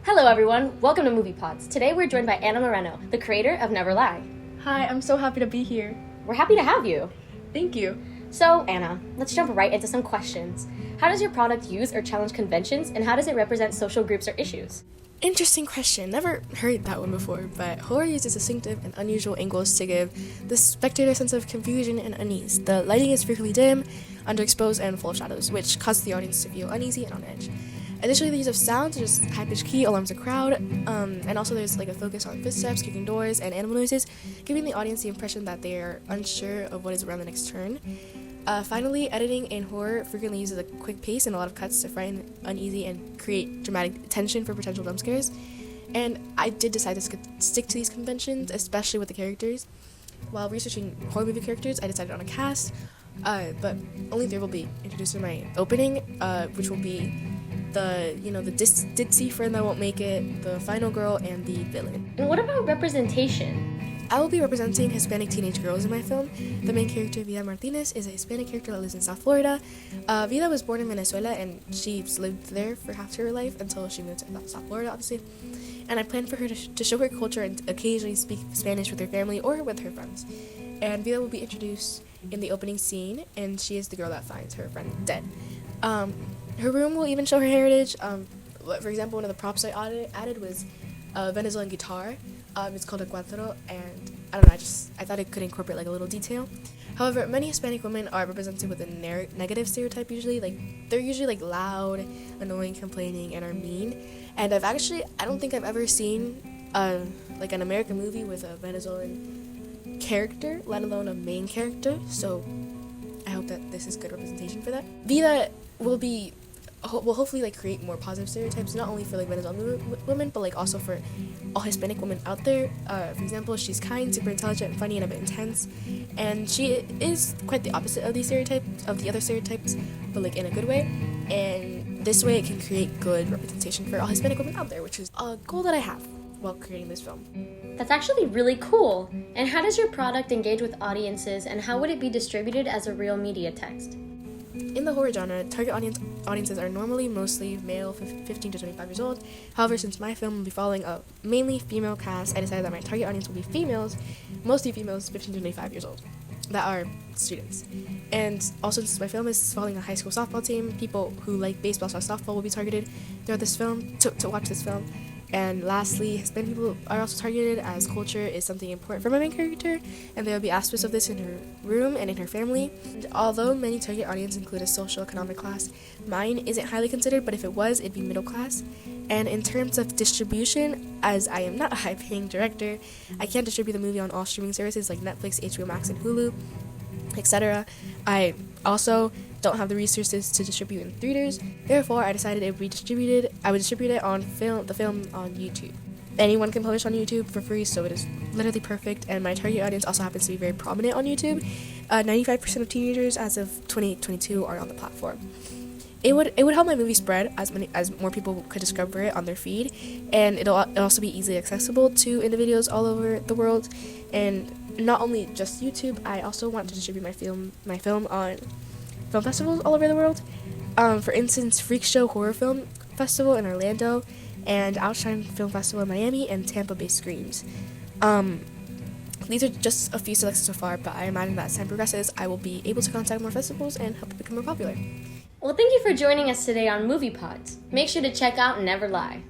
Hello everyone, welcome to Movie Pods. Today we're joined by Anna Moreno, the creator of Never Lie. Hi, I'm so happy to be here. We're happy to have you. Thank you. So, Anna, let's jump right into some questions. How does your product use or challenge conventions, and how does it represent social groups or issues? Interesting question. Never heard that one before, but horror uses distinctive and unusual angles to give the spectator a sense of confusion and unease. The lighting is frequently dim, underexposed, and full of shadows, which causes the audience to feel uneasy and on edge. Additionally, the use of sound, such as high-pitched key, alarms the crowd, and also there's a focus on footsteps, creaking doors, and animal noises, giving the audience the impression that they are unsure of what is around the next turn. Finally, editing in horror frequently uses a quick pace and a lot of cuts to frighten, uneasy, and create dramatic tension for potential jump scares. And I did decide to stick to these conventions, especially with the characters. While researching horror movie characters, I decided on a cast, but only three will be introduced in my opening, which will be the ditzy friend that won't make it, the final girl, and the villain. And what about representation? I will be representing Hispanic teenage girls in my film. The main character, Vida Martinez, is a Hispanic character that lives in South Florida. Vida was born in Venezuela, and she's lived there for half her life until she moved to South Florida, obviously. And I plan for her to show her culture and occasionally speak Spanish with her family or with her friends. And Vida will be introduced in the opening scene, and she is the girl that finds her friend dead. Her room will even show her heritage. For example, one of the props I added was a Venezuelan guitar. It's called a cuatro, and I don't know, I thought it could incorporate a little detail. However, many Hispanic women are represented with a negative stereotype usually. They're usually loud, annoying, complaining, and are mean. And I don't think I've ever seen an American movie with a Venezuelan character, let alone a main character. So I hope that this is good representation for that. Vida will hopefully create more positive stereotypes, not only for Venezuelan women, but also for all Hispanic women out there. For example, she's kind, super intelligent, funny, and a bit intense, and she is quite the opposite of the other stereotypes, but in a good way. And this way, it can create good representation for all Hispanic women out there, which is a goal that I have while creating this film. That's actually really cool. And how does your product engage with audiences, and how would it be distributed as a real media text? In the horror genre, target audiences are normally mostly male 15 to 25 years old. However, since my film will be following a mainly female cast, I decided that my target audience will be females, mostly females 15 to 25 years old, that are students. And also, since my film is following a high school softball team, people who like baseball or softball will be targeted throughout this film, to watch this film. And lastly, Hispanic people are also targeted, as culture is something important for my main character, and there will be aspects of this in her room and in her family. And although many target audiences include a social economic class, mine isn't highly considered, but if it was, it'd be middle class. And in terms of distribution, as I am not a high-paying director, I can't distribute the movie on all streaming services like Netflix, HBO Max, and Hulu, etc. I also don't have the resources to distribute in theaters. Therefore, I decided I would distribute it on the film on YouTube. Anyone can publish on YouTube for free, so it is literally perfect. And my target audience also happens to be very prominent on YouTube. 95% of teenagers as of 2022 are on the platform. It would help my movie spread as more people could discover it on their feed, and it'll also be easily accessible to individuals all over the world. And not only just YouTube, I also want to distribute my film on film festivals all over the world. For instance, Freak Show Horror Film Festival in Orlando, and Outshine Film Festival in Miami, and Tampa-based Screams. These are just a few selected so far, but I imagine that as time progresses, I will be able to contact more festivals and help it become more popular. Well, thank you for joining us today on Movie Pods. Make sure to check out Never Lie.